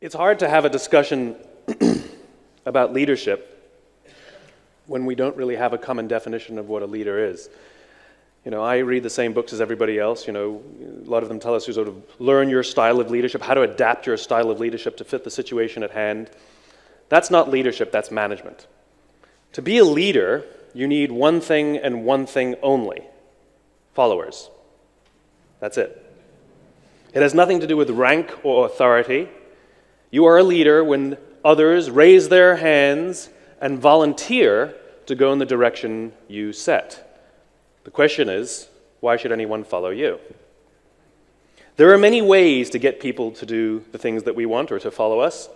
It's hard to have a discussion about leadership when we don't really have a common definition of what a leader is. You know, I read the same books as everybody else. You know, a lot of them tell us to sort of learn your style of leadership, how to adapt your style of leadership to fit the situation at hand. That's not leadership, that's management. To be a leader, you need one thing and one thing only: followers. That's it. It has nothing to do with rank or authority. You are a leader when others raise their hands and volunteer to go in the direction you set. The question is, why should anyone follow you? There are many ways to get people to do the things that we want or to follow us.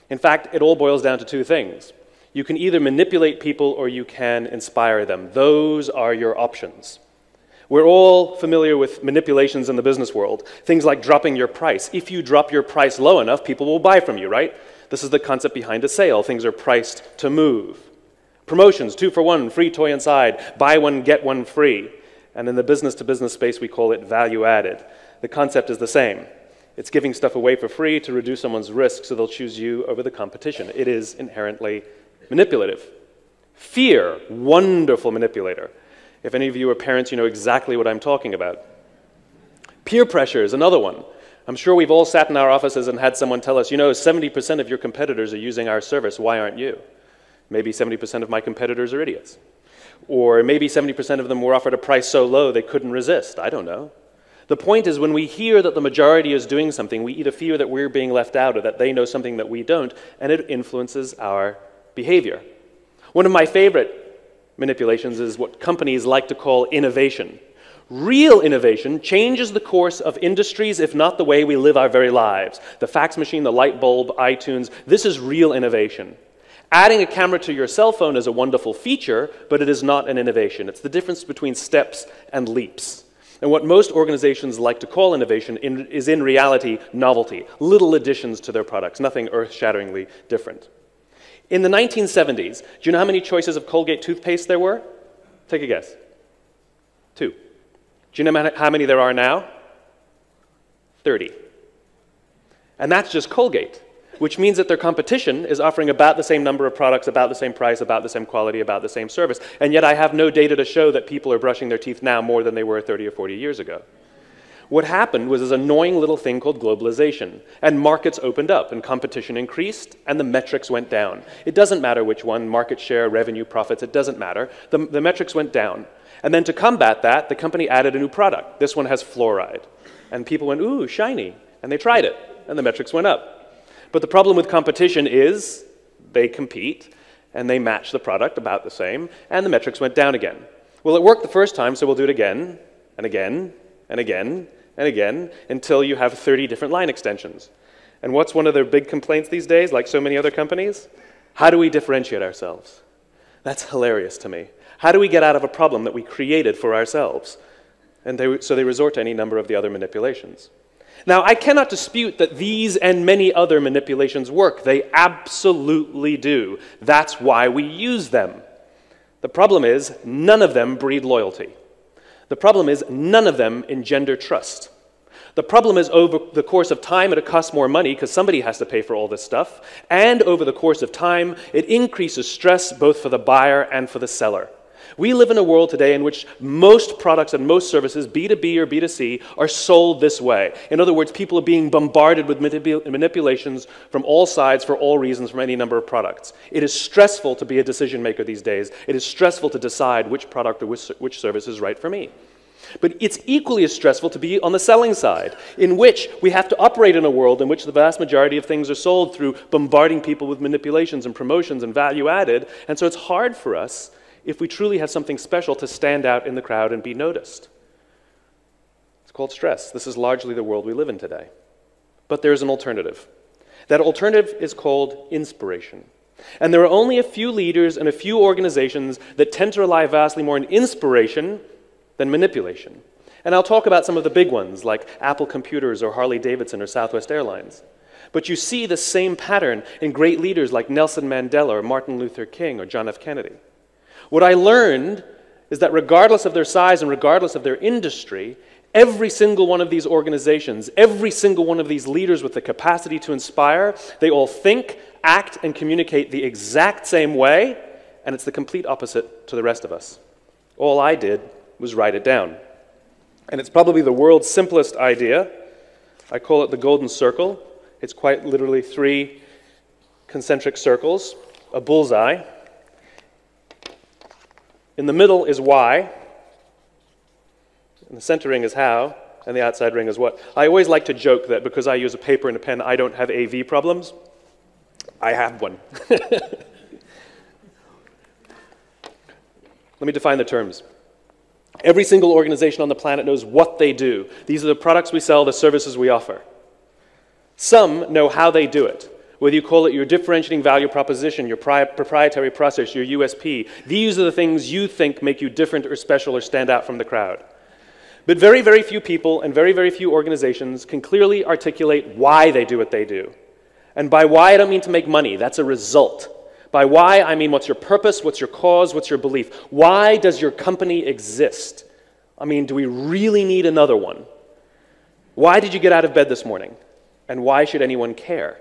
In fact, it all boils down to two things. You can either manipulate people or you can inspire them. Those are your options. We're all familiar with manipulations in the business world. Things like dropping your price. If you drop your price low enough, people will buy from you, right? This is the concept behind a sale. Things are priced to move. Promotions, 2 for 1, free toy inside, buy one, get one free. And in the business-to-business space, we call it value added. The concept is the same. It's giving stuff away for free to reduce someone's risk so they'll choose you over the competition. It is inherently manipulative. Fear, wonderful manipulator. If any of you are parents, you know exactly what I'm talking about. Peer pressure is another one. I'm sure we've all sat in our offices and had someone tell us, you know, 70% of your competitors are using our service, why aren't you? Maybe 70% of my competitors are idiots. Or maybe 70% of them were offered a price so low they couldn't resist. I don't know. The point is, when we hear that the majority is doing something, we either fear that we're being left out or that they know something that we don't, and it influences our behavior. One of my favorite manipulations is what companies like to call innovation. Real innovation changes the course of industries, if not the way we live our very lives. The fax machine, the light bulb, iTunes, this is real innovation. Adding a camera to your cell phone is a wonderful feature, but it is not an innovation. It's the difference between steps and leaps. And what most organizations like to call innovation is in reality novelty, little additions to their products, nothing earth-shatteringly different. In the 1970s, do you know how many choices of Colgate toothpaste there were? Take a guess. 2. Do you know how many there are now? 30. And that's just Colgate, which means that their competition is offering about the same number of products, about the same price, about the same quality, about the same service. And yet I have no data to show that people are brushing their teeth now more than they were 30 or 40 years ago. What happened was this annoying little thing called globalization, and markets opened up, and competition increased, and the metrics went down. It doesn't matter which one, market share, revenue, profits, it doesn't matter. The metrics went down. And then to combat that, the company added a new product. This one has fluoride. And people went, ooh, shiny. And they tried it, and the metrics went up. But the problem with competition is they compete, and they match the product about the same, and the metrics went down again. Well, it worked the first time, so we'll do it again, and again, and again, and again, until you have 30 different line extensions. And what's one of their big complaints these days, like so many other companies? How do we differentiate ourselves? That's hilarious to me. How do we get out of a problem that we created for ourselves? And so they resort to any number of the other manipulations. Now, I cannot dispute that these and many other manipulations work. They absolutely do. That's why we use them. The problem is, none of them breed loyalty. The problem is, none of them engender trust. The problem is, over the course of time, it costs more money because somebody has to pay for all this stuff. And over the course of time, it increases stress both for the buyer and for the seller. We live in a world today in which most products and most services, B2B or B2C, are sold this way. In other words, people are being bombarded with manipulations from all sides for all reasons from any number of products. It is stressful to be a decision maker these days. It is stressful to decide which product or which service is right for me. But it's equally as stressful to be on the selling side, in which we have to operate in a world in which the vast majority of things are sold through bombarding people with manipulations and promotions and value added. And so it's hard for us, if we truly have something special, to stand out in the crowd and be noticed. It's called stress. This is largely the world we live in today. But there's an alternative. That alternative is called inspiration. And there are only a few leaders and a few organizations that tend to rely vastly more on inspiration than manipulation. And I'll talk about some of the big ones, like Apple Computers or Harley-Davidson or Southwest Airlines. But you see the same pattern in great leaders like Nelson Mandela or Martin Luther King or John F. Kennedy. What I learned is that regardless of their size and regardless of their industry, Every single one of these organizations, every single one of these leaders with the capacity to inspire, they all think, act, and communicate the exact same way, and it's the complete opposite to the rest of us. All I did was write it down. And it's probably the world's simplest idea. I call it the golden circle. It's quite literally 3 concentric circles, a bullseye. In the middle is why, and the center ring is how, and the outside ring is what. I always like to joke that because I use a paper and a pen, I don't have AV problems. I have one. Let me define the terms. Every single organization on the planet knows what they do. These are the products we sell, the services we offer. Some know how they do it. Whether you call it your differentiating value proposition, your proprietary process, your USP, these are the things you think make you different or special or stand out from the crowd. But very, very few people and very, very few organizations can clearly articulate why they do what they do. And by why, I don't mean to make money. That's a result. By why, I mean what's your purpose, what's your cause, what's your belief? Why does your company exist? I mean, do we really need another one? Why did you get out of bed this morning? And why should anyone care?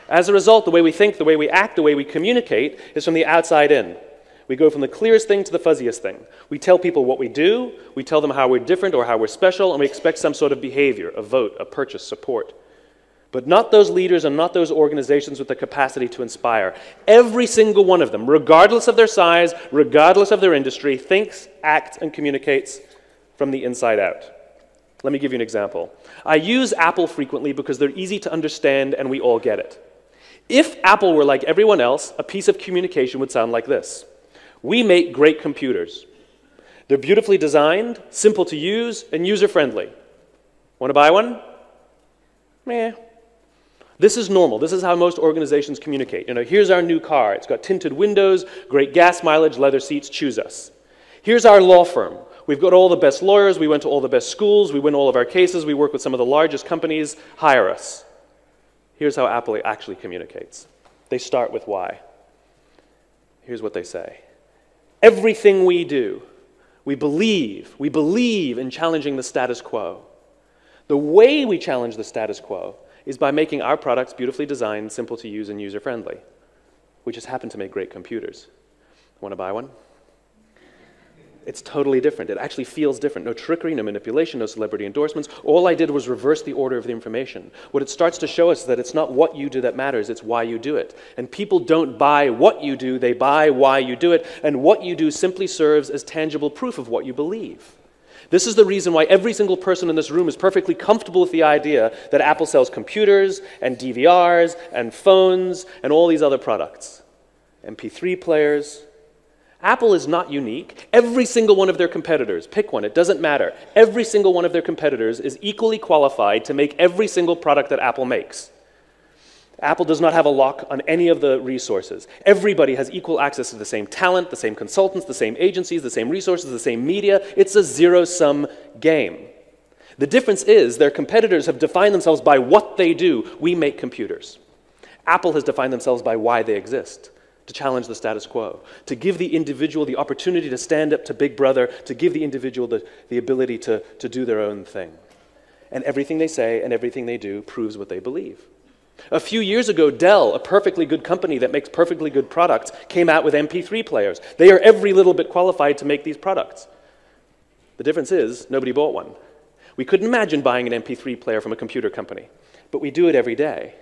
As a result, the way we think, the way we act, the way we communicate is from the outside in. We go from the clearest thing to the fuzziest thing. We tell people what we do, we tell them how we're different or how we're special, and we expect some sort of behavior, a vote, a purchase, support. But not those leaders and not those organizations with the capacity to inspire. Every single one of them, regardless of their size, regardless of their industry, thinks, acts, and communicates from the inside out. Let me give you an example. I use Apple frequently because they're easy to understand and we all get it. If Apple were like everyone else, a piece of communication would sound like this. We make great computers. They're beautifully designed, simple to use, and user-friendly. Want to buy one? Meh. This is normal. This is how most organizations communicate. You know, here's our new car. It's got tinted windows, great gas mileage, leather seats, choose us. Here's our law firm. We've got all the best lawyers, we went to all the best schools, we win all of our cases, we work with some of the largest companies, hire us. Here's how Apple actually communicates. They start with why. Here's what they say. Everything we do, we believe in challenging the status quo. The way we challenge the status quo is by making our products beautifully designed, simple to use, and user-friendly. We just happen to make great computers. Want to buy one? It's totally different. It actually feels different. No trickery, no manipulation, no celebrity endorsements. All I did was reverse the order of the information. What it starts to show us is that it's not what you do that matters, it's why you do it. And people don't buy what you do, they buy why you do it. And what you do simply serves as tangible proof of what you believe. This is the reason why every single person in this room is perfectly comfortable with the idea that Apple sells computers and DVRs and phones and all these other products. MP3 players. Apple is not unique. Every single one of their competitors, pick one, it doesn't matter. Every single one of their competitors is equally qualified to make every single product that Apple makes. Apple does not have a lock on any of the resources. Everybody has equal access to the same talent, the same consultants, the same agencies, the same resources, the same media. It's a zero-sum game. The difference is their competitors have defined themselves by what they do. We make computers. Apple has defined themselves by why they exist. To challenge the status quo, to give the individual the opportunity to stand up to Big Brother, to give the individual the ability to do their own thing. And everything they say and everything they do proves what they believe. A few years ago, Dell, a perfectly good company that makes perfectly good products, came out with MP3 players. They are every little bit qualified to make these products. The difference is, nobody bought one. We couldn't imagine buying an MP3 player from a computer company, but we do it every day,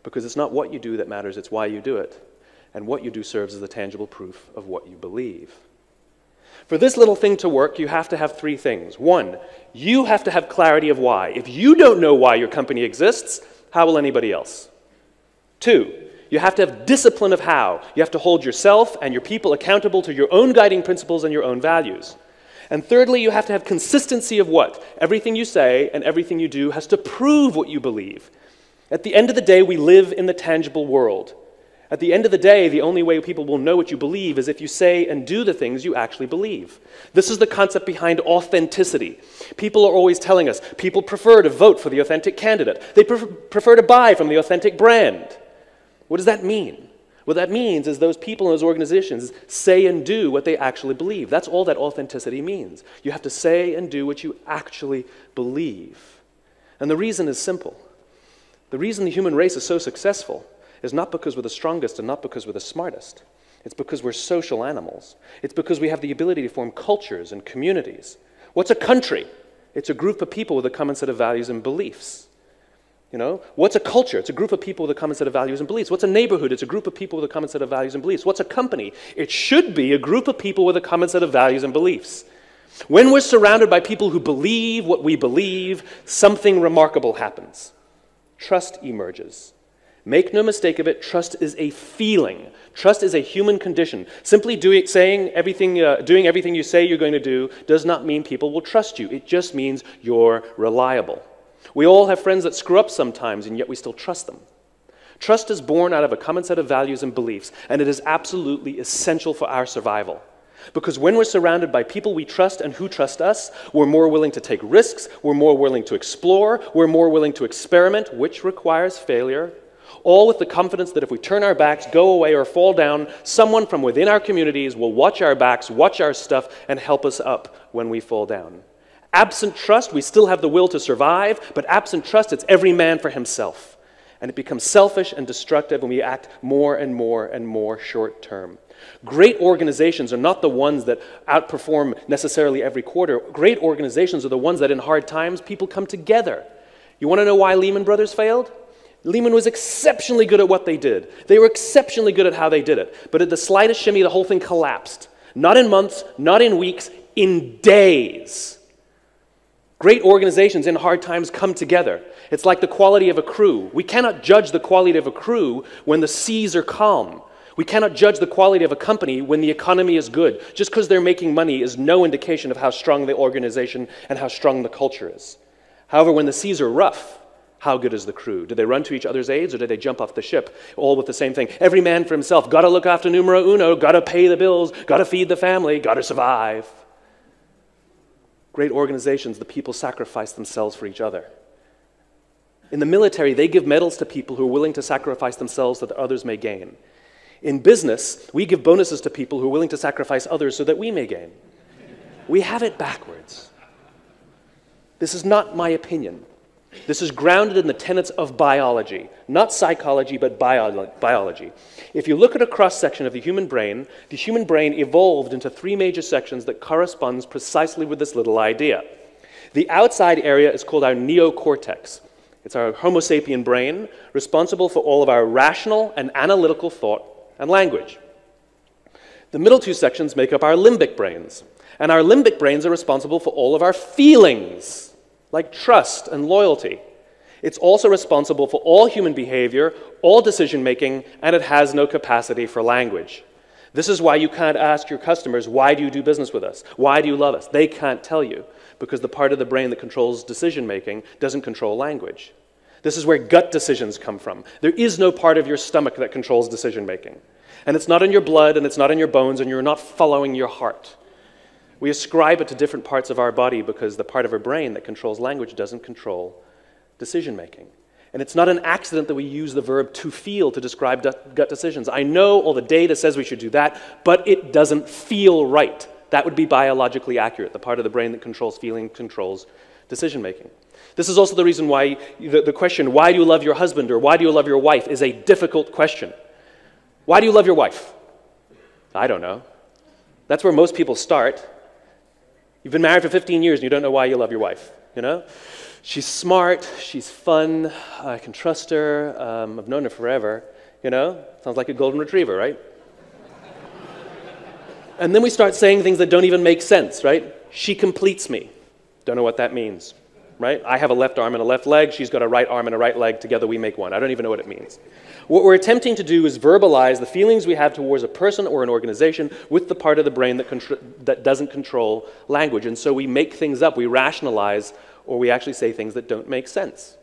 because it's not what you do that matters, it's why you do it. And what you do serves as the tangible proof of what you believe. For this little thing to work, you have to have 3 things. 1, you have to have clarity of why. If you don't know why your company exists, how will anybody else? 2, you have to have discipline of how. You have to hold yourself and your people accountable to your own guiding principles and your own values. And thirdly, you have to have consistency of what? Everything you say and everything you do has to prove what you believe. At the end of the day, we live in the tangible world. At the end of the day, the only way people will know what you believe is if you say and do the things you actually believe. This is the concept behind authenticity. People are always telling us people prefer to vote for the authentic candidate. They prefer to buy from the authentic brand. What does that mean? What that means is those people in those organizations say and do what they actually believe. That's all that authenticity means. You have to say and do what you actually believe. And the reason is simple. The reason the human race is so successful is not because we're the strongest and not because we're the smartest. It's because we're social animals. It's because we have the ability to form cultures and communities. What's a country? It's a group of people with a common set of values and beliefs. You know, what's a culture? It's a group of people with a common set of values and beliefs. What's a neighborhood? It's a group of people with a common set of values and beliefs. What's a company? It should be a group of people with a common set of values and beliefs. When we're surrounded by people who believe what we believe, something remarkable happens. Trust emerges. Make no mistake of it, trust is a feeling. Trust is a human condition. Simply doing everything you say you're going to do does not mean people will trust you. It just means you're reliable. We all have friends that screw up sometimes, and yet we still trust them. Trust is born out of a common set of values and beliefs, and it is absolutely essential for our survival. Because when we're surrounded by people we trust and who trust us, we're more willing to take risks, we're more willing to explore, we're more willing to experiment, which requires failure, all with the confidence that if we turn our backs, go away, or fall down, someone from within our communities will watch our backs, watch our stuff, and help us up when we fall down. Absent trust, we still have the will to survive, but absent trust, it's every man for himself. And it becomes selfish and destructive, and we act more and more and more short-term. Great organizations are not the ones that outperform necessarily every quarter. Great organizations are the ones that in hard times, people come together. You want to know why Lehman Brothers failed? Lehman was exceptionally good at what they did. They were exceptionally good at how they did it. But at the slightest shimmy, the whole thing collapsed. Not in months, not in weeks, in days. Great organizations in hard times come together. It's like the quality of a crew. We cannot judge the quality of a crew when the seas are calm. We cannot judge the quality of a company when the economy is good. Just because they're making money is no indication of how strong the organization and how strong the culture is. However, when the seas are rough, how good is the crew? Do they run to each other's aids, or do they jump off the ship, all with the same thing? Every man for himself. Got to look after numero uno, got to pay the bills, got to feed the family, got to survive. Great organizations, the people sacrifice themselves for each other. In the military, they give medals to people who are willing to sacrifice themselves so that others may gain. In business, we give bonuses to people who are willing to sacrifice others so that we may gain. We have it backwards. This is not my opinion. This is grounded in the tenets of biology, not psychology, but biology. If you look at a cross-section of the human brain evolved into three major sections that corresponds precisely with this little idea. The outside area is called our neocortex. It's our Homo sapien brain, responsible for all of our rational and analytical thought and language. The middle two sections make up our limbic brains, and our limbic brains are responsible for all of our feelings, like trust and loyalty. It's also responsible for all human behavior, all decision-making, and it has no capacity for language. This is why you can't ask your customers, why do you do business with us? Why do you love us? They can't tell you, because the part of the brain that controls decision-making doesn't control language. This is where gut decisions come from. There is no part of your stomach that controls decision-making. And it's not in your blood, and it's not in your bones, and you're not following your heart. We ascribe it to different parts of our body because the part of our brain that controls language doesn't control decision-making. And it's not an accident that we use the verb to feel to describe gut decisions. I know all the data says we should do that, but it doesn't feel right. That would be biologically accurate. The part of the brain that controls feeling controls decision-making. This is also the reason why the question, why do you love your husband or why do you love your wife, is a difficult question. Why do you love your wife? I don't know. That's where most people start. You've been married for 15 years and you don't know why you love your wife, you know? She's smart, she's fun, I can trust her, I've known her forever, you know? Sounds like a golden retriever, right? And then we start saying things that don't even make sense, right? She completes me. Don't know what that means, right? I have a left arm and a left leg, she's got a right arm and a right leg, together we make one. I don't even know what it means. What we're attempting to do is verbalize the feelings we have towards a person or an organization with the part of the brain that doesn't control language. And so we make things up, we rationalize, or we actually say things that don't make sense.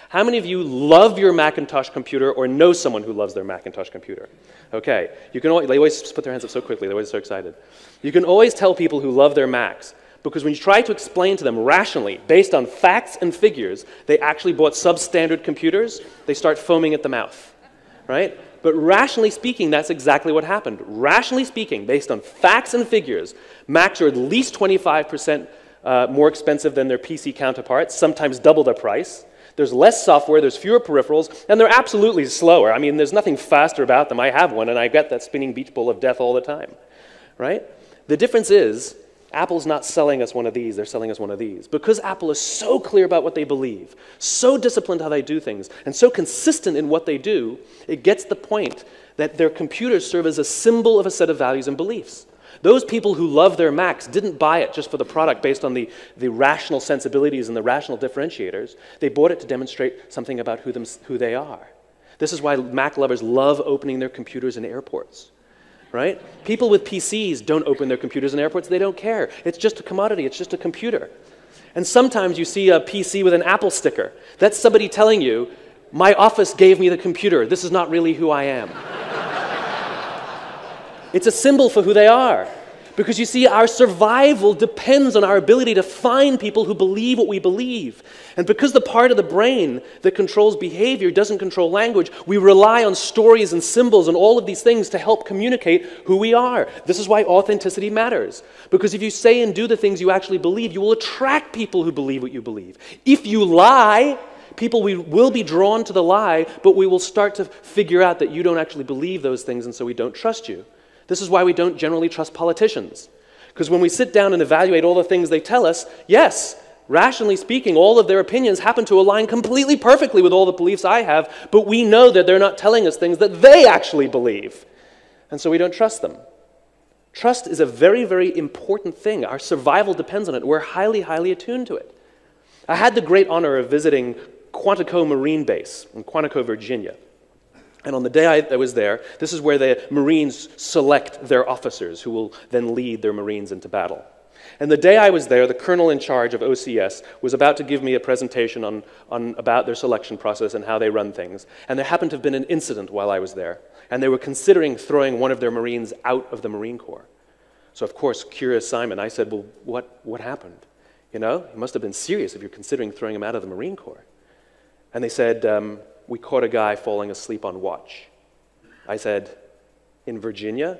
How many of you love your Macintosh computer or know someone who loves their Macintosh computer? Okay, they always put their hands up so quickly, they're always so excited. You can always tell people who love their Macs, because when you try to explain to them rationally, based on facts and figures, they actually bought substandard computers, they start foaming at the mouth. Right? But rationally speaking, that's exactly what happened. Rationally speaking, based on facts and figures, Macs are at least 25% more expensive than their PC counterparts, sometimes double their price. There's less software, there's fewer peripherals, and they're absolutely slower. I mean, there's nothing faster about them. I have one, and I get that spinning beach ball of death all the time, right? The difference is, Apple's not selling us one of these, they're selling us one of these. Because Apple is so clear about what they believe, so disciplined how they do things, and so consistent in what they do, it gets the point that their computers serve as a symbol of a set of values and beliefs. Those people who love their Macs didn't buy it just for the product based on the rational sensibilities and the rational differentiators. They bought it to demonstrate something about who they are. This is why Mac lovers love opening their computers in airports. Right? People with PCs don't open their computers in airports. They don't care. It's just a commodity. It's just a computer. And sometimes you see a PC with an Apple sticker. That's somebody telling you, my office gave me the computer. This is not really who I am. It's a symbol for who they are. Because you see, our survival depends on our ability to find people who believe what we believe. And because the part of the brain that controls behavior doesn't control language, we rely on stories and symbols and all of these things to help communicate who we are. This is why authenticity matters. Because if you say and do the things you actually believe, you will attract people who believe what you believe. If you lie, people will be drawn to the lie, but we will start to figure out that you don't actually believe those things, and so we don't trust you. This is why we don't generally trust politicians. Because when we sit down and evaluate all the things they tell us, yes, rationally speaking, all of their opinions happen to align completely perfectly with all the beliefs I have, but we know that they're not telling us things that they actually believe. And so we don't trust them. Trust is a very, very important thing. Our survival depends on it. We're highly, highly attuned to it. I had the great honor of visiting Quantico Marine Base in Quantico, Virginia. And on the day I was there, this is where the Marines select their officers who will then lead their Marines into battle. And the day I was there, the colonel in charge of OCS was about to give me a presentation about their selection process and how they run things. And there happened to have been an incident while I was there. And they were considering throwing one of their Marines out of the Marine Corps. So of course, curious Simon, I said, well, what happened? You know, it must have been serious if you're considering throwing him out of the Marine Corps. And they said, we caught a guy falling asleep on watch. I said, in Virginia?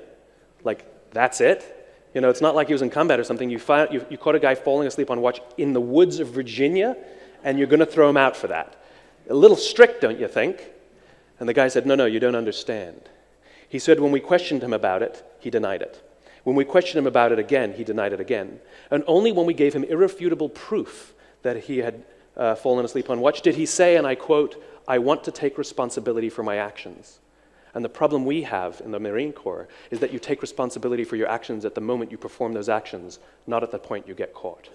Like, that's it? You know, it's not like he was in combat or something. You caught a guy falling asleep on watch in the woods of Virginia, and you're going to throw him out for that. A little strict, don't you think? And the guy said, no, you don't understand. He said when we questioned him about it, he denied it. When we questioned him about it again, he denied it again. And only when we gave him irrefutable proof that he had fallen asleep on watch did he say, and I quote, I want to take responsibility for my actions. And the problem we have in the Marine Corps is that you take responsibility for your actions at the moment you perform those actions, not at the point you get caught.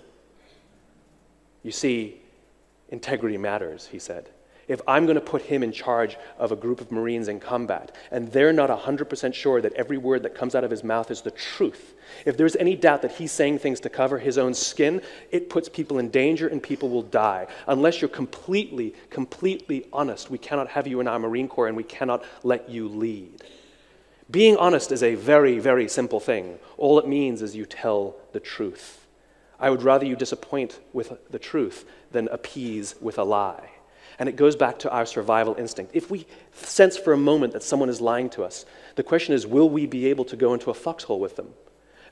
You see, integrity matters, he said. If I'm going to put him in charge of a group of Marines in combat, and they're not 100% sure that every word that comes out of his mouth is the truth, if there's any doubt that he's saying things to cover his own skin, it puts people in danger and people will die. Unless you're completely, completely honest, we cannot have you in our Marine Corps and we cannot let you lead. Being honest is a very, very simple thing. All it means is you tell the truth. I would rather you disappoint with the truth than appease with a lie. And it goes back to our survival instinct. If we sense for a moment that someone is lying to us, the question is, will we be able to go into a foxhole with them?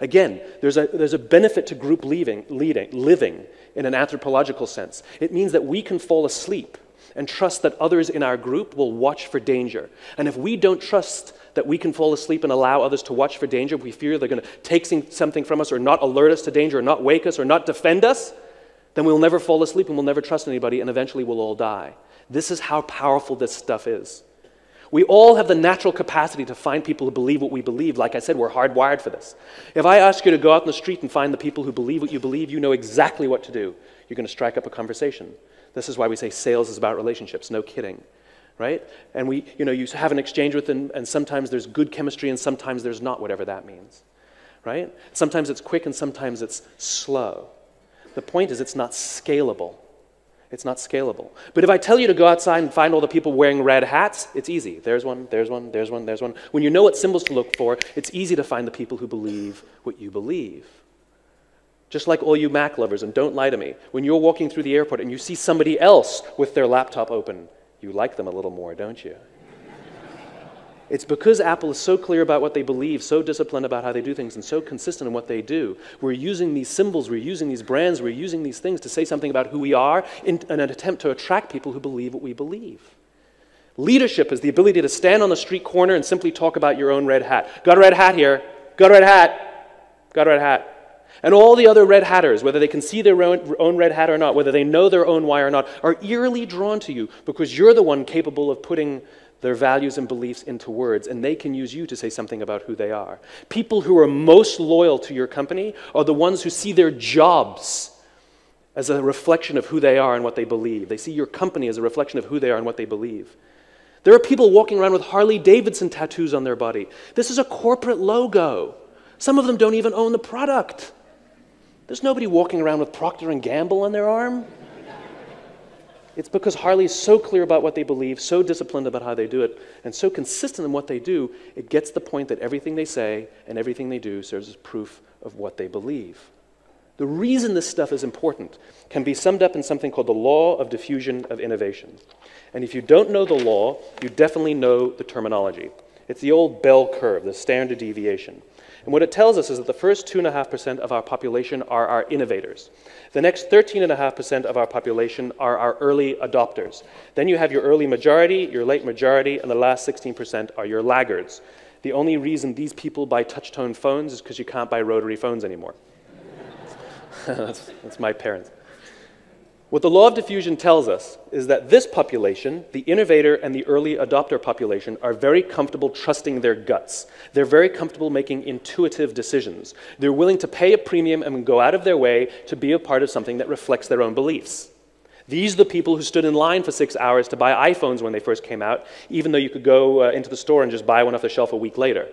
Again, there's a benefit to group living in an anthropological sense. It means that we can fall asleep and trust that others in our group will watch for danger. And if we don't trust that we can fall asleep and allow others to watch for danger, we fear they're going to take something from us or not alert us to danger or not wake us or not defend us, then we'll never fall asleep and we'll never trust anybody and eventually we'll all die. This is how powerful this stuff is. We all have the natural capacity to find people who believe what we believe. Like I said, we're hardwired for this. If I ask you to go out in the street and find the people who believe what you believe, you know exactly what to do. You're going to strike up a conversation. This is why we say sales is about relationships, no kidding, right? And you have an exchange with them, and sometimes there's good chemistry and sometimes there's not, whatever that means, right? Sometimes it's quick and sometimes it's slow. The point is it's not scalable. It's not scalable. But if I tell you to go outside and find all the people wearing red hats, it's easy. There's one, there's one, there's one, there's one. When you know what symbols to look for, it's easy to find the people who believe what you believe. Just like all you Mac lovers, and don't lie to me, when you're walking through the airport and you see somebody else with their laptop open, you like them a little more, don't you? It's because Apple is so clear about what they believe, so disciplined about how they do things, and so consistent in what they do. We're using these symbols, we're using these brands, we're using these things to say something about who we are in an attempt to attract people who believe what we believe. Leadership is the ability to stand on the street corner and simply talk about your own red hat. Got a red hat here. Got a red hat. Got a red hat. And all the other red hatters, whether they can see their own red hat or not, whether they know their own why or not, are eerily drawn to you because you're the one capable of putting their values and beliefs into words, and they can use you to say something about who they are. People who are most loyal to your company are the ones who see their jobs as a reflection of who they are and what they believe. They see your company as a reflection of who they are and what they believe. There are people walking around with Harley-Davidson tattoos on their body. This is a corporate logo. Some of them don't even own the product. There's nobody walking around with Procter & Gamble on their arm. It's because Harley is so clear about what they believe, so disciplined about how they do it, and so consistent in what they do, it gets the point that everything they say and everything they do serves as proof of what they believe. The reason this stuff is important can be summed up in something called the law of diffusion of innovation. And if you don't know the law, you definitely know the terminology. It's the old bell curve, the standard deviation. And what it tells us is that the first 2.5% of our population are our innovators. The next 13.5% of our population are our early adopters. Then you have your early majority, your late majority, and the last 16% are your laggards. The only reason these people buy touch-tone phones is because you can't buy rotary phones anymore. That's my parents. What the law of diffusion tells us is that this population, the innovator and the early adopter population, are very comfortable trusting their guts. They're very comfortable making intuitive decisions. They're willing to pay a premium and go out of their way to be a part of something that reflects their own beliefs. These are the people who stood in line for 6 hours to buy iPhones when they first came out, even though you could go into the store and just buy one off the shelf a week later.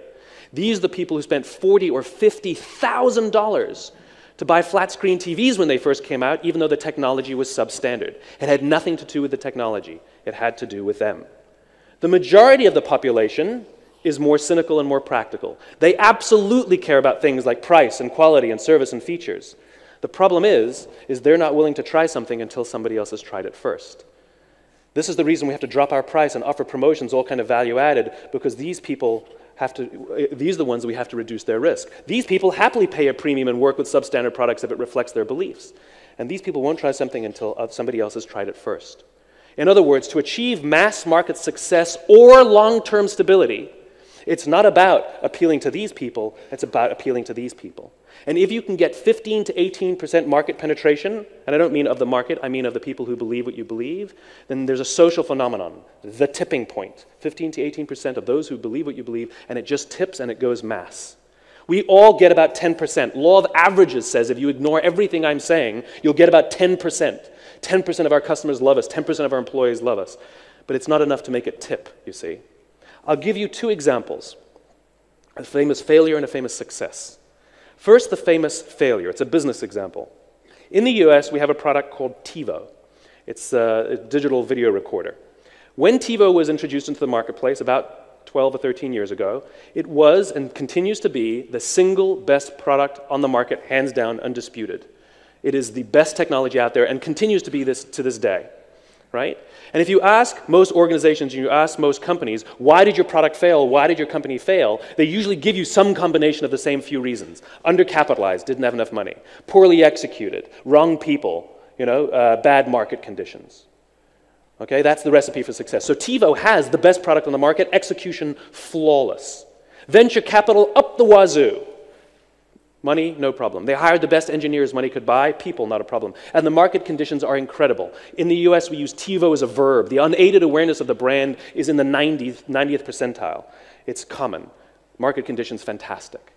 These are the people who spent $40,000 or $50,000 to buy flat-screen TVs when they first came out, even though the technology was substandard. It had nothing to do with the technology. It had to do with them. The majority of the population is more cynical and more practical. They absolutely care about things like price and quality and service and features. The problem is they're not willing to try something until somebody else has tried it first. This is the reason we have to drop our price and offer promotions, all kind of value added, because these people these are the ones we have to reduce their risk. These people happily pay a premium and work with substandard products if it reflects their beliefs. And these people won't try something until somebody else has tried it first. In other words, to achieve mass market success or long-term stability, it's not about appealing to these people, it's about appealing to these people. And if you can get 15 to 18% market penetration, and I don't mean of the market, I mean of the people who believe what you believe, then there's a social phenomenon, the tipping point. 15 to 18% of those who believe what you believe, and it just tips and it goes mass. We all get about 10%. Law of averages says if you ignore everything I'm saying, you'll get about 10%. 10% of our customers love us, 10% of our employees love us. But it's not enough to make it tip, you see. I'll give you two examples, a famous failure and a famous success. First, the famous failure. It's a business example. In the US, we have a product called TiVo. It's a digital video recorder. When TiVo was introduced into the marketplace about 12 or 13 years ago, it was and continues to be the single best product on the market, hands down, undisputed. It is the best technology out there and continues to be this to this day, right? And if you ask most organizations and you ask most companies, why did your product fail, why did your company fail, they usually give you some combination of the same few reasons. Undercapitalized, didn't have enough money. Poorly executed, wrong people, bad market conditions. Okay, that's the recipe for success. So TiVo has the best product on the market, execution flawless. Venture capital up the wazoo. Money, no problem. They hired the best engineers money could buy. People, not a problem. And the market conditions are incredible. In the US, we use TiVo as a verb. The unaided awareness of the brand is in the 90th percentile. It's common. Market conditions, fantastic.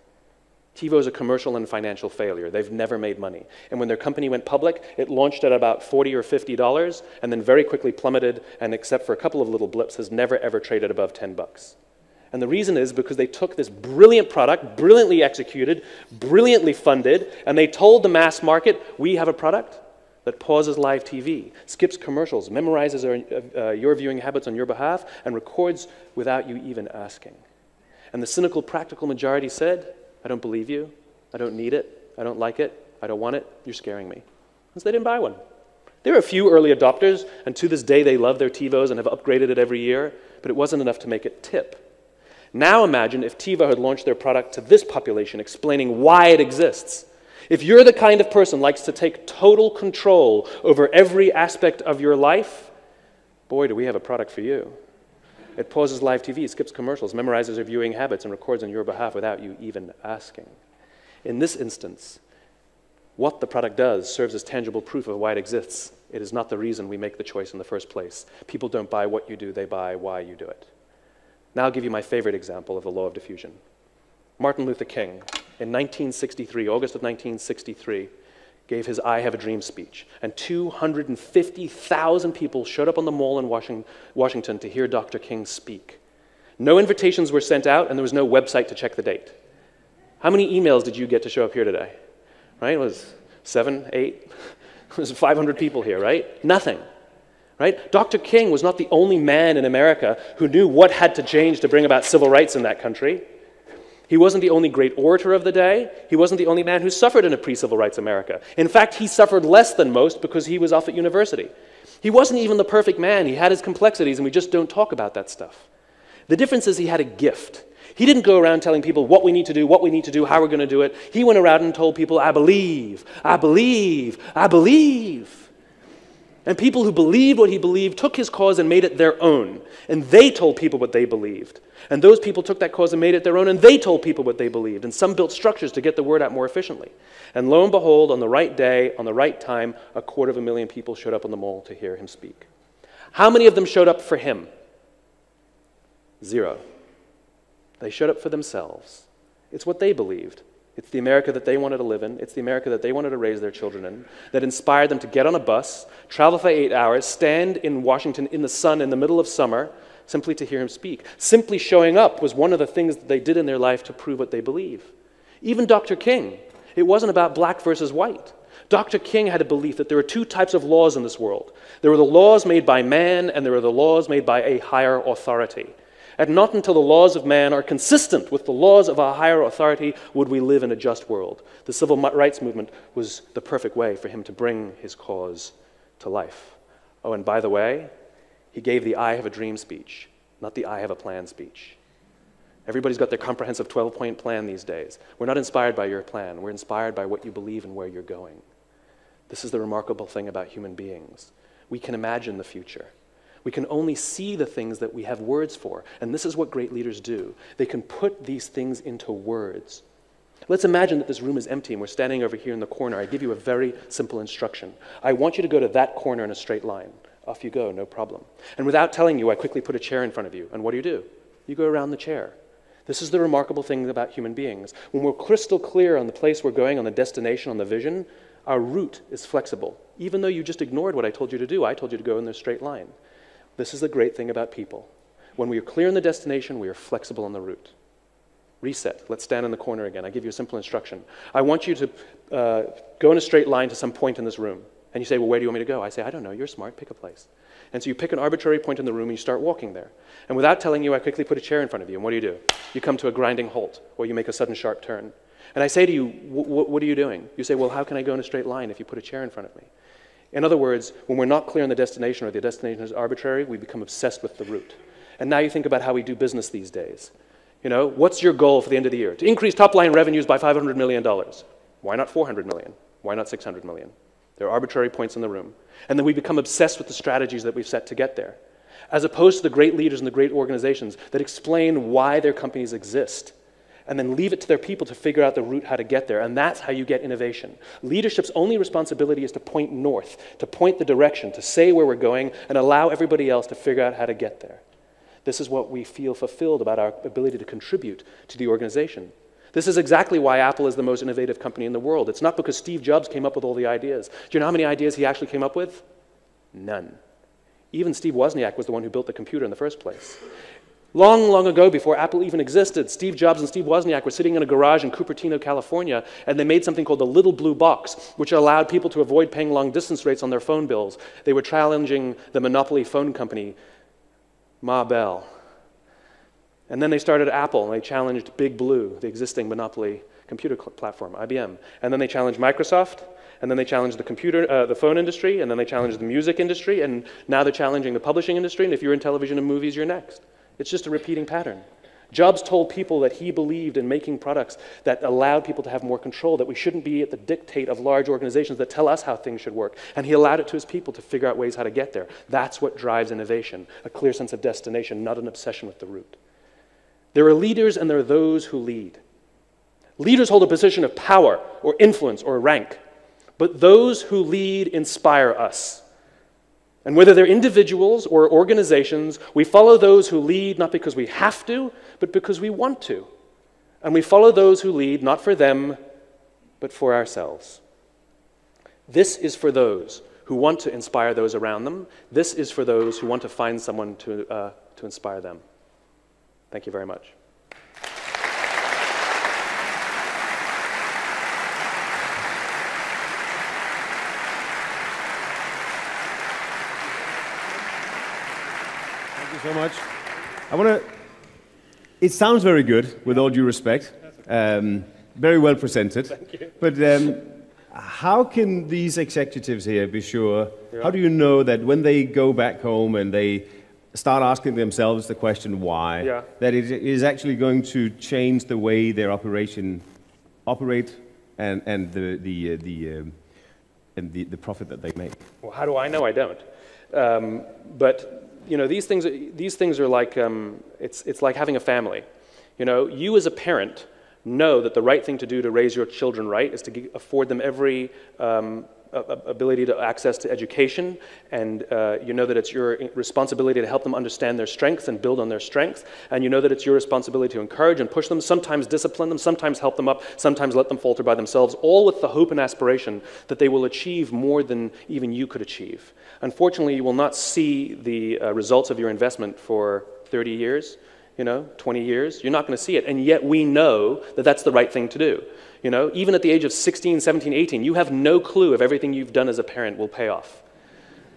TiVo is a commercial and financial failure. They've never made money. And when their company went public, it launched at about $40 or $50 and then very quickly plummeted, and except for a couple of little blips, has never ever traded above 10 bucks. And the reason is because they took this brilliant product, brilliantly executed, brilliantly funded, and they told the mass market, we have a product that pauses live TV, skips commercials, memorizes your viewing habits on your behalf, and records without you even asking. And the cynical, practical majority said, I don't believe you, I don't need it, I don't like it, I don't want it, you're scaring me. And so they didn't buy one. There are a few early adopters, and to this day they love their TiVos and have upgraded it every year, but it wasn't enough to make it tip. Now imagine if TiVo had launched their product to this population, explaining why it exists. If you're the kind of person who likes to take total control over every aspect of your life, boy, do we have a product for you. It pauses live TV, skips commercials, memorizes your viewing habits, and records on your behalf without you even asking. In this instance, what the product does serves as tangible proof of why it exists. It is not the reason we make the choice in the first place. People don't buy what you do, they buy why you do it. Now I'll give you my favorite example of the law of diffusion. Martin Luther King, in 1963, August of 1963, gave his I Have a Dream speech, and 250,000 people showed up on the Mall in Washington to hear Dr. King speak. No invitations were sent out, and there was no website to check the date. How many emails did you get to show up here today? Right? It was 7, 8? It was 500 people here, right? Nothing. Right? Dr. King was not the only man in America who knew what had to change to bring about civil rights in that country. He wasn't the only great orator of the day. He wasn't the only man who suffered in a pre-civil rights America. In fact, he suffered less than most because he was off at university. He wasn't even the perfect man. He had his complexities, and we just don't talk about that stuff. The difference is he had a gift. He didn't go around telling people what we need to do, how we're going to do it. He went around and told people, I believe, I believe, I believe. And people who believed what he believed took his cause and made it their own. And they told people what they believed. And those people took that cause and made it their own, and they told people what they believed. And some built structures to get the word out more efficiently. And lo and behold, on the right day, on the right time, 250,000 people showed up on the Mall to hear him speak. How many of them showed up for him? 0. They showed up for themselves. It's what they believed. It's the America that they wanted to live in. It's the America that they wanted to raise their children in, that inspired them to get on a bus, travel for 8 hours, stand in Washington in the sun in the middle of summer, simply to hear him speak. Simply showing up was one of the things that they did in their life to prove what they believe. Even Dr. King, it wasn't about black versus white. Dr. King had a belief that there are 2 types of laws in this world. There are the laws made by man, and there are the laws made by a higher authority. And not until the laws of man are consistent with the laws of a higher authority would we live in a just world. The civil rights movement was the perfect way for him to bring his cause to life. Oh, and by the way, he gave the I Have a Dream speech, not the I Have a Plan speech. Everybody's got their comprehensive 12-point plan these days. We're not inspired by your plan. We're inspired by what you believe and where you're going. This is the remarkable thing about human beings. We can imagine the future. We can only see the things that we have words for. And this is what great leaders do. They can put these things into words. Let's imagine that this room is empty and we're standing over here in the corner. I give you a very simple instruction. I want you to go to that corner in a straight line. Off you go, no problem. And without telling you, I quickly put a chair in front of you. And what do? You go around the chair. This is the remarkable thing about human beings. When we're crystal clear on the place we're going, on the destination, on the vision, our route is flexible. Even though you just ignored what I told you to do, I told you to go in the straight line. This is the great thing about people. When we are clear in the destination, we are flexible on the route. Reset. Let's stand in the corner again. I give you a simple instruction. I want you to go in a straight line to some point in this room. And you say, well, where do you want me to go? I say, I don't know. You're smart. Pick a place. And so you pick an arbitrary point in the room and you start walking there. And without telling you, I quickly put a chair in front of you. And what do? You come to a grinding halt, or you make a sudden sharp turn. And I say to you, what are you doing? You say, well, how can I go in a straight line if you put a chair in front of me? In other words, when we're not clear on the destination or the destination is arbitrary, we become obsessed with the route. And now you think about how we do business these days. You know, what's your goal for the end of the year? To increase top-line revenues by $500 million. Why not $400 million? Why not $600 million? There are arbitrary points in the room. And then we become obsessed with the strategies that we've set to get there, as opposed to the great leaders and the great organizations that explain why their companies exist, and then leave it to their people to figure out the route how to get there. And that's how you get innovation. Leadership's only responsibility is to point north, to point the direction, to say where we're going, and allow everybody else to figure out how to get there. This is what we feel fulfilled about our ability to contribute to the organization. This is exactly why Apple is the most innovative company in the world. It's not because Steve Jobs came up with all the ideas. Do you know how many ideas he actually came up with? None. Even Steve Wozniak was the one who built the computer in the first place. Long, long ago, before Apple even existed, Steve Jobs and Steve Wozniak were sitting in a garage in Cupertino, California, and they made something called the Little Blue Box, which allowed people to avoid paying long-distance rates on their phone bills. They were challenging the monopoly phone company, Ma Bell. And then they started Apple, and they challenged Big Blue, the existing monopoly computer platform, IBM. And then they challenged Microsoft, and then they challenged the phone industry, and then they challenged the music industry, and now they're challenging the publishing industry, and if you're in television and movies, you're next. It's just a repeating pattern. Jobs told people that he believed in making products that allowed people to have more control, that we shouldn't be at the dictate of large organizations that tell us how things should work. And he allowed it to his people to figure out ways how to get there. That's what drives innovation, a clear sense of destination, not an obsession with the route. There are leaders and there are those who lead. Leaders hold a position of power or influence or rank, but those who lead inspire us. And whether they're individuals or organizations, we follow those who lead not because we have to, but because we want to. And we follow those who lead not for them, but for ourselves. This is for those who want to inspire those around them. This is for those who want to find someone to inspire them. Thank you very much. So much. It sounds very good, with all due respect. Very well presented. Thank you. But how can these executives here be sure, how do you know that when they go back home and they start asking themselves the question why, that it is actually going to change the way their operation operate and the profit that they make? Well, how do I know? I don't. But you know, these things are like, it's like having a family. You know, you as a parent know that the right thing to do to raise your children right is to afford them every ability to access to education, and you know that it's your responsibility to help them understand their strengths and build on their strengths, and you know that it's your responsibility to encourage and push them, sometimes discipline them, sometimes help them up, sometimes let them falter by themselves, all with the hope and aspiration that they will achieve more than even you could achieve. Unfortunately, you will not see the results of your investment for 30 years, 20 years. You're not going to see it, and yet we know that that's the right thing to do. You know, even at the age of 16, 17, 18, you have no clue if everything you've done as a parent will pay off,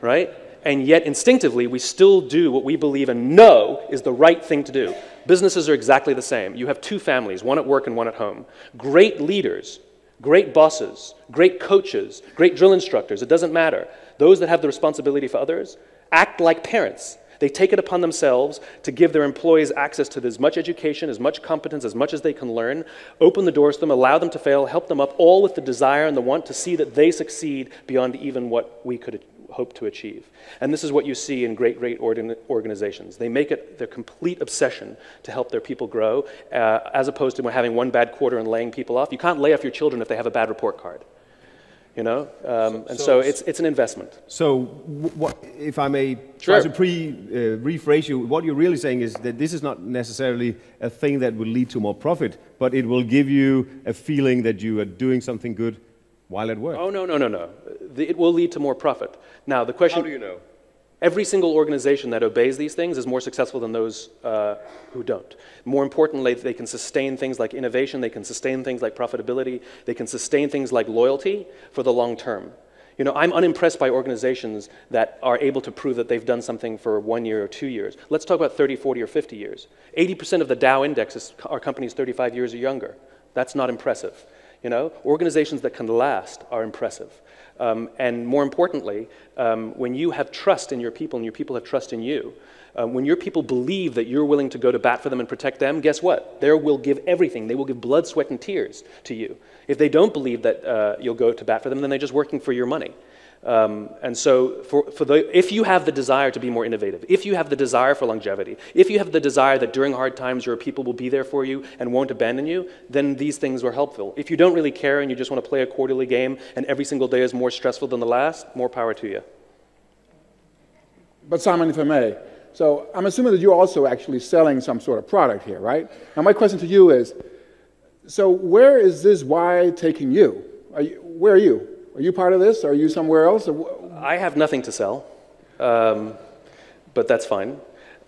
right? And yet instinctively, we still do what we believe and know is the right thing to do. Businesses are exactly the same. You have two families, one at work and one at home. Great leaders, great bosses, great coaches, great drill instructors, it doesn't matter. Those that have the responsibility for others act like parents. They take it upon themselves to give their employees access to as much education, as much competence, as much as they can learn, open the doors to them, allow them to fail, help them up, all with the desire and the want to see that they succeed beyond even what we could hope to achieve. And this is what you see in great organizations. They make it their complete obsession to help their people grow, as opposed to having one bad quarter and laying people off. You can't lay off your children if they have a bad report card. You know, so it's an investment. So, what, if I may try to rephrase you, what you're really saying is that this is not necessarily a thing that will lead to more profit, but it will give you a feeling that you are doing something good while at work. Oh, no. It will lead to more profit. Now, the question... How do you know? Every single organization that obeys these things is more successful than those who don't. More importantly, they can sustain things like innovation, they can sustain things like profitability, they can sustain things like loyalty for the long term. You know, I'm unimpressed by organizations that are able to prove that they've done something for 1 year or 2 years. Let's talk about 30, 40, or 50 years. 80% of the Dow Index are companies 35 years or younger. That's not impressive. You know, organizations that can last are impressive. And more importantly, when you have trust in your people and your people have trust in you, when your people believe that you're willing to go to bat for them and protect them, guess what? They will give everything. They will give blood, sweat, and tears to you. If they don't believe that you'll go to bat for them, then they're just working for your money. And so if you have the desire to be more innovative, if you have the desire for longevity, if you have the desire that during hard times your people will be there for you and won't abandon you, then these things are helpful. If you don't really care and you just want to play a quarterly game and every single day is more stressful than the last, more power to you. But Simon, if I may, so I'm assuming that you're also actually selling some sort of product here, right? Now my question to you is, so where is this why taking you? Where are you? Are you part of this? Are you somewhere else? I have nothing to sell, but that's fine.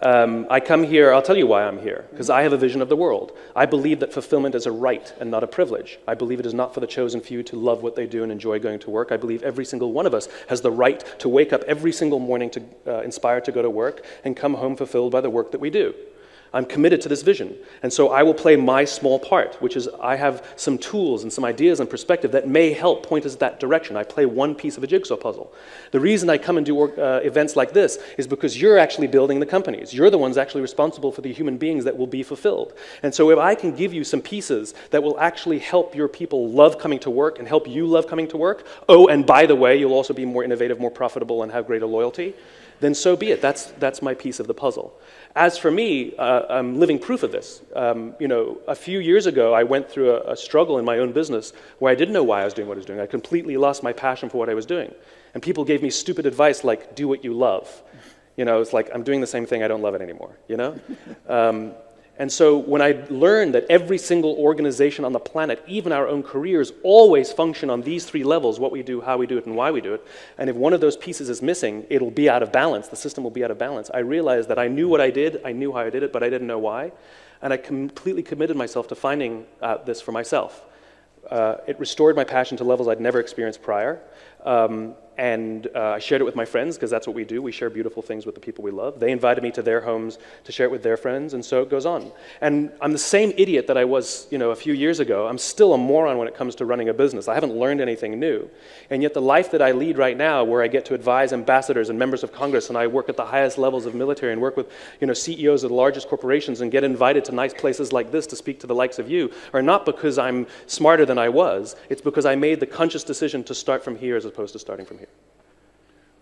I come here, I'll tell you why I'm here, because I have a vision of the world. I believe that fulfillment is a right and not a privilege. I believe it is not for the chosen few to love what they do and enjoy going to work. I believe every single one of us has the right to wake up every single morning to inspired to go to work and come home fulfilled by the work that we do. I'm committed to this vision. And so I will play my small part, which is I have some tools and some ideas and perspective that may help point us that direction. I play one piece of a jigsaw puzzle. The reason I come and do events like this is because you're actually building the companies. You're the ones actually responsible for the human beings that will be fulfilled. And so if I can give you some pieces that will actually help your people love coming to work and help you love coming to work, oh, and by the way, you'll also be more innovative, more profitable, and have greater loyalty, then so be it. That's my piece of the puzzle. As for me, I'm living proof of this. You know, a few years ago, I went through a struggle in my own business where I didn't know why I was doing what I was doing. I completely lost my passion for what I was doing. And people gave me stupid advice like, do what you love. You know, it's like, I'm doing the same thing, I don't love it anymore, you know? And so when I learned that every single organization on the planet, even our own careers, always function on these three levels, what we do, how we do it, and why we do it, and if one of those pieces is missing, it'll be out of balance, the system will be out of balance, I realized that I knew what I did, I knew how I did it, but I didn't know why, and I completely committed myself to finding out this for myself. It restored my passion to levels I'd never experienced prior. And I shared it with my friends, because that's what we do. We share beautiful things with the people we love. They invited me to their homes to share it with their friends, and so it goes on. And I'm the same idiot that I was, you know, a few years ago. I'm still a moron when it comes to running a business. I haven't learned anything new. And yet the life that I lead right now, where I get to advise ambassadors and members of Congress, and I work at the highest levels of military and work with, you know, CEOs of the largest corporations and get invited to nice places like this to speak to the likes of you, are not because I'm smarter than I was. It's because I made the conscious decision to start from here as opposed to starting from here.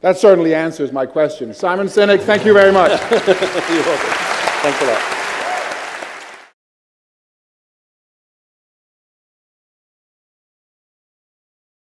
That certainly answers my question. Simon Sinek, thank you very much. You're welcome. Thanks a lot.